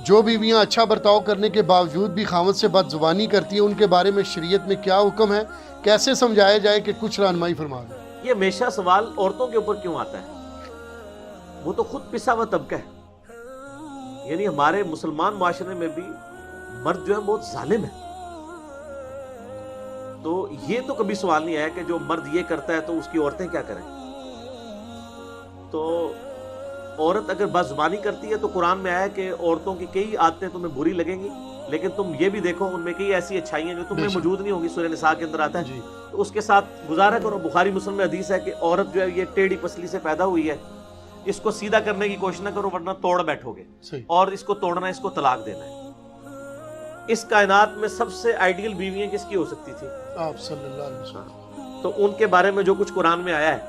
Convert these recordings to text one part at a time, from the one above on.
جو بیویاں اچھا برتاؤ کرنے کے باوجود بھی خاوند سے بدزبانی کرتی ہیں، ان کے بارے میں شریعت میں کیا حکم ہے؟ کیسے سمجھایا جائے کہ کچھ رہنمائی فرما دیں؟ یہ ہمیشہ سوال عورتوں کے اوپر کیوں آتا ہے؟ وہ تو خود پسا ہوا طبقہ ہے. یعنی ہمارے مسلمان معاشرے میں بھی مرد جو ہے بہت ظالم ہے. تو یہ تو کبھی سوال نہیں آیا کہ جو مرد یہ کرتا ہے تو اس کی عورتیں کیا کریں. تو عورت اگر بدزبانی کرتی ہے تو قرآن میں آیا کہ عورتوں کی کئی عادتیں تمہیں بری لگیں گی، لیکن تم یہ بھی دیکھو ان میں کئی ایسی اچھائی ہیں جو تم میں موجود نہیں ہوں گی. سورہ نساء کے اندر آتا ہے. تو اس کے ساتھ گزارا کرو. بخاری مسلم میں حدیث ہے کہ عورت جو ہے یہ ٹیڑھی پسلی سے پیدا ہوئی ہے، اس کو سیدھا کرنے کی کوشش نہ کرو ورنہ توڑ بیٹھو گے. اور اس کو توڑنا، اس کو طلاق دینا ہے. اس کائنات میں سب سے آئیڈیل بیویاں کس کی ہو سکتی تھی؟ آپ صلی اللہ علیہ وسلم. تو ان کے بارے میں جو کچھ قرآن میں آیا ہے،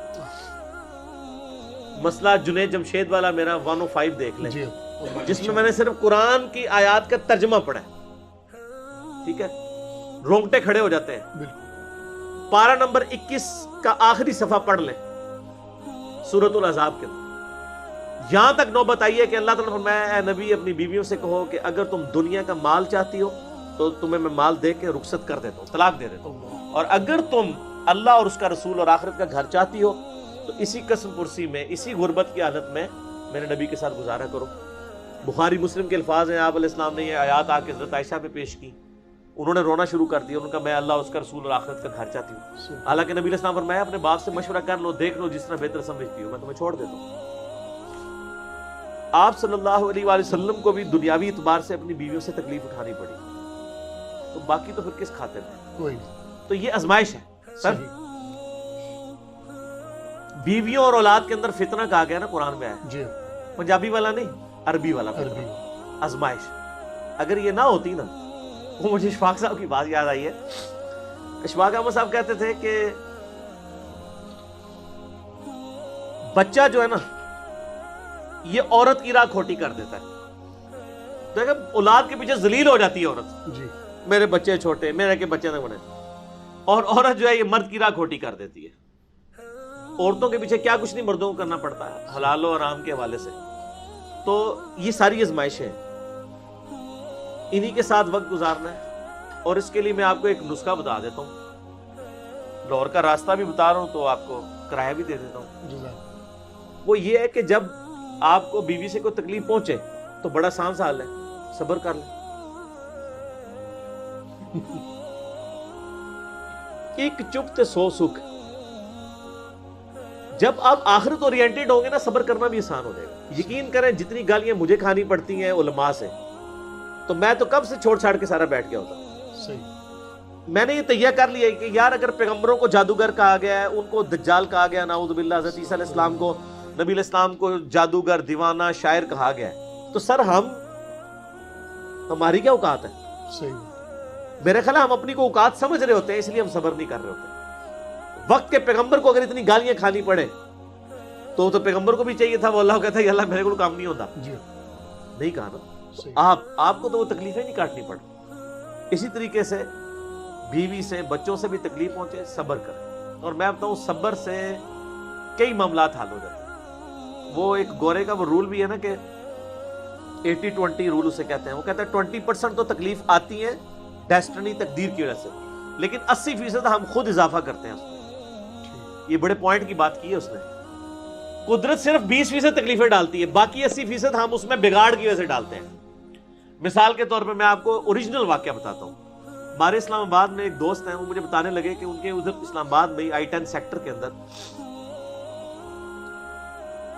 مسئلہ جنید جمشید والا میرا 105 دیکھ لیں، جس میں نے صرف قرآن کی آیات کا ترجمہ پڑھا ہے. ٹھیک ہے، رونگٹے کھڑے ہو جاتے ہیں. پارہ نمبر 21 کا آخری صفحہ پڑھ لیں سورۃ الاحزاب کے اندر. یہاں تک نوبت آئی ہے کہ اللہ تعالیٰ نے فرمایا اے نبی اپنی بیویوں سے کہو کہ اگر تم دنیا کا مال چاہتی ہو تو تمہیں میں مال دے کے رخصت کر دیتا ہوں، طلاق دے دیتا ہوں. اور اگر تم اللہ اور اس کا رسول اور آخرت کا گھر چاہتی ہو تو اسی قسم پرسی میں، اسی غربت کی حالت میں میرے نبی کے ساتھ گزارا کرو. بخاری مسلم کے الفاظ ہیں. آپ علیہ السلام نے یہ آیات آ کے حضرت عائشہ پہ پیش کی. انہوں نے رونا شروع کر دیا. انہوں نے کہا میں اللہ، اس کا رسول اور آخرت کا گھر چاہتی ہوں. حالانکہ نبی علیہ السلام فرمایا اپنے باپ سے مشورہ کر لو، دیکھ لو، جس طرح بہتر سمجھتی ہو میں تمہیں چھوڑ دیتا ہوں. آپ صلی اللہ علیہ وآلہ وسلم کو بھی دنیاوی اعتبار سے اپنی بیویوں سے تکلیف اٹھانی پڑی. تو باقی تو پھر کس خاطر میں؟ کوئی. تو یہ آزمائش ہے سر. بیویوں اور اولاد کے اندر فتنہ کہا گیا نا قرآن میں ہے. جی. پنجابی والا نہیں، عربی والا فتنہ، آزمائش. اگر یہ نہ ہوتی نا، وہ مجھے اشفاق صاحب کی بات یاد آئی ہے. اشفاق احمد صاحب کہتے تھے کہ بچہ جو ہے نا یہ عورت کی راہ کھوٹی کر دیتا ہے. دیکھیں اولاد کے پیچھے ذلیل ہو جاتی ہے عورت. جی. میرے بچے چھوٹے، میرے کے بچے نہ بنے. اور عورت جو ہے یہ مرد کی راہ کھوٹی کر دیتی ہے. عورتوں کے پیچھے کیا کچھ نہیں مردوں کو کرنا پڑتا ہے حلال و حرام کے حوالے سے. تو یہ ساری آزمائشیں ہیں، انہی کے ساتھ وقت گزارنا ہے. اور اس کے لیے میں آپ کو ایک نسخہ بتا دیتا ہوں. لاہور کا راستہ بھی بتا رہا ہوں تو آپ کو کرایہ بھی دے دیتا ہوں. وہ یہ ہے کہ جب آپ کو بیوی سے کوئی تکلیف پہنچے تو بڑا آسان سا حل ہے، صبر کر لیں. ایک چپ تے 100 سکھ. جب آپ آخرت اورینٹڈ ہوں گے نا، صبر کرنا بھی آسان ہو جائے گا. یقین کریں جتنی گالیاں مجھے کھانی پڑتی ہیں علماء سے، تو میں تو کب سے چھوڑ چھاڑ کے سارا بیٹھ گیا ہوتا. صحیح. میں نے یہ تیہ کر لیا کہ یار اگر پیغمبروں کو جادوگر کہا گیا ہے، ان کو دجال کہا گیا، نعوذ باللہ، حضرت عیسیٰ علیہ السلام کو، نبی علیہ السلام کو جادوگر، دیوانہ، شاعر کہا گیا ہے، تو سر ہماری کیا اوقات ہے؟ صحیح. میرے خیال ہے ہم اپنی کو اوقات سمجھ رہے ہوتے ہیں، اس لیے ہم صبر نہیں کر رہے ہوتے. وقت کے پیغمبر کو اگر اتنی گالیاں کھانی پڑے تو پیغمبر کو بھی چاہیے تھا، وہ اللہ کو کہتا ہے اللہ میرے کو کام نہیں ہوتا. جی. نہیں کہا نا. آپ کو تو وہ تکلیفیں نہیں کاٹنی پڑ. اسی طریقے سے بیوی سے، بچوں سے بھی تکلیف پہنچے، صبر کریں. اور میں بتاؤں صبر سے کئی معاملات حل ہو جاتے ہیں. وہ ایک گورے کا وہ رول بھی ہے نا کہ 80-20 رول اسے کہتے ہیں. وہ کہتا ہے 20% تو تکلیف آتی ہیں ڈیسٹنی، تقدیر کی وجہ سے، لیکن 80% ہم خود اضافہ کرتے ہیں اس میں. یہ بڑے پوائنٹ کی بات کی ہے اس نے. قدرت صرف 20% تکلیفیں ڈالتی ہے، باقی 80% ہم اس میں بگاڑ کی وجہ سے ڈالتے ہیں. مثال کے طور پر میں آپ کو اوریجنل واقعہ بتاتا ہوں. ہمارے اسلام آباد میں ایک دوست ہیں، وہ مجھے بتانے لگے کہ ان کے ادھر اسلام آباد میں I-10 سیکٹر کے اندر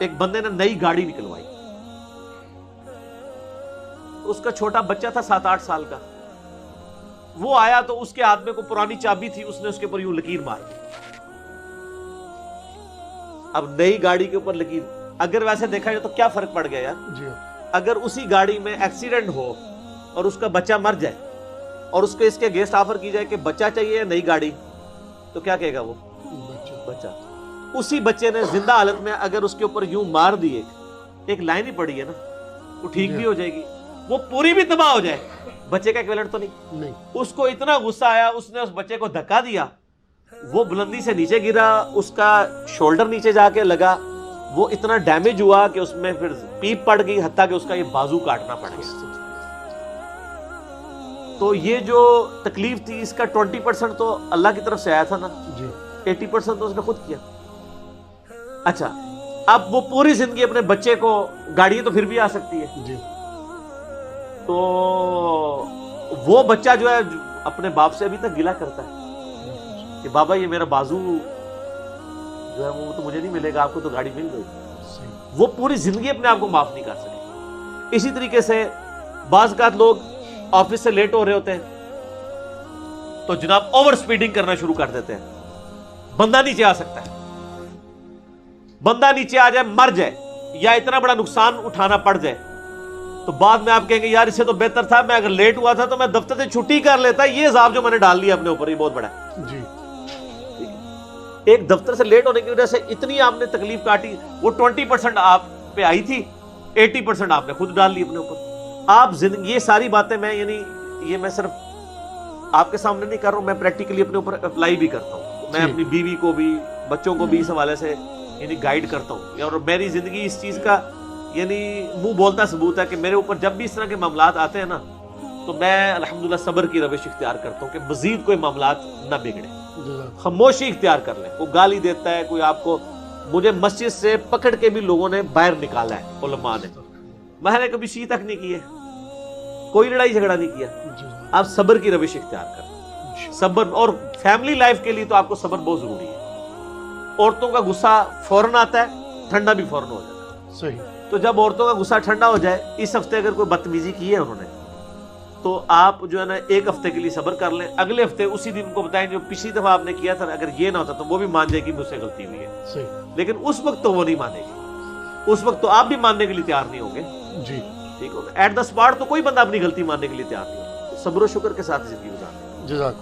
ایک بندے نے نئی گاڑی نکلوائی. اس کا چھوٹا بچہ تھا 7-8 سال کا. وہ آیا تو اس کے ہاتھ میں کوئی پرانی چابی تھی، اس نے اس کے اوپر یوں لکیر مار دی. اب نئی گاڑی کے اوپر لکیر، اگر ویسے دیکھا جائے تو کیا فرق پڑ گیا یار؟ جی. اگر اسی گاڑی میں ایکسیڈنٹ ہو اور اس کا بچہ مر جائے اور اس کو اس کے اگینسٹ آفر کی جائے کہ بچہ چاہیے یا نئی گاڑی، تو کیا کہے گا وہ؟ بچہ. اسی بچے نے زندہ حالت میں اگر اس کے اوپر یوں مار دی، ایک لائن ہی پڑی ہے نا، وہ ٹھیک بھی ہو جائے گی، وہ پوری بھی تباہ ہو جائے، بچے کا ایکویلنٹ تو نہیں. اس کو اتنا غصہ آیا، اس نے اس بچے کو دھکا دیا، وہ بلندی سے نیچے گرا، اس کا شولڈر نیچے جا کے لگا، وہ اتنا ڈیمیج ہوا کہ اس میں پھر پیپ پڑ گئی، حتیٰ کہ اس کا یہ بازو کاٹنا پڑ گیا. تو یہ جو تکلیف تھی اس کا 20% تو اللہ کی طرف سے آیا تھا نا جی، 80% تو اس نے خود کیا. اچھا اب وہ پوری زندگی اپنے بچے کو، گاڑی تو پھر بھی آ سکتی ہے، جی، تو وہ بچہ جو ہے اپنے باپ سے ابھی تک گلہ کرتا ہے کہ بابا یہ میرا بازو جو ہے وہ تو مجھے نہیں ملے گا، آپ کو تو گاڑی مل گئی. وہ پوری زندگی اپنے آپ کو معاف نہیں کر سکے. اسی طریقے سے بعض اوقات لوگ آفس سے لیٹ ہو رہے ہوتے ہیں تو جناب اوور سپیڈنگ کرنا شروع کر دیتے ہیں. بندہ نیچے آ سکتا ہے، بندہ نیچے آ جائے، مر جائے یا اتنا بڑا نقصان اٹھانا پڑ جائے تو بعد میں آپ کہیں گے یار اس سے تو بہتر تھا میں اگر لیٹ ہوا تھا تو میں دفتر سے چھٹی کر لیتا. یہ عذاب جو میں نے ڈال لیا اپنے اوپر یہ بہت بڑا ہے. جی، ایک دفتر سے لیٹ ہونے کی وجہ سے اتنی آپ نے تکلیف کاٹی، وہ 20% آپ پہ آئی تھی، 80% آپ نے خود ڈال لی اپنے اوپر. آپ زندگی یہ ساری باتیں میں یعنی یہ میں صرف آپ کے سامنے نہیں کر رہا ہوں، میں پریکٹیکلی اپنے اوپر اپلائی بھی کرتا ہوں. میں اپنی بیوی کو بھی بچوں کو بھی اس حوالے سے یعنی گائیڈ کرتا ہوں. اور میری زندگی اس چیز کا یعنی منہ بولتا ثبوت ہے کہ میرے اوپر جب بھی اس طرح کے معاملات آتے ہیں نا تو میں الحمدللہ صبر کی روش اختیار کرتا ہوں کہ مزید کوئی معاملات نہ بگڑے. خاموشی اختیار کر لیں. کوئی گالی دیتا ہے، کوئی آپ کو، مجھے مسجد سے پکڑ کے بھی لوگوں نے باہر نکالا ہے علماء نے، میں نے کبھی سی تک نہیں کی ہے، کوئی لڑائی جھگڑا نہیں کیا. آپ صبر کی روش اختیار کریں. صبر، اور فیملی لائف کے لیے تو آپ کو صبر بہت ضروری ہے. عورتوں کا غصہ فوراً آتا ہے، ٹھنڈا بھی فوراً ہو جاتا ہے. صحیح. تو جب عورتوں کا غصہ ٹھنڈا ہو جائے، اس ہفتے اگر کوئی بدتمیزی کی ہے انہوں نے تو آپ جو ہے نا ایک ہفتے کے لیے صبر کر لیں. اگلے ہفتے اسی دن کو بتائیں جو پچھلی دفعہ آپ نے کیا تھا، اگر یہ نہ ہوتا تو وہ بھی مان جائے گی مجھ سے غلطی ہوئی ہے. صحیح. لیکن اس وقت تو وہ نہیں مانے گی، اس وقت تو آپ بھی ماننے کے لیے تیار نہیں ہوں گے. جی، ٹھیک ہوگا. ایٹ دا اسپاٹ تو کوئی بندہ اپنی غلطی ماننے کے لیے تیار نہیں ہوگا. صبر و شکر کے ساتھ زندگی گزاریں. جزاک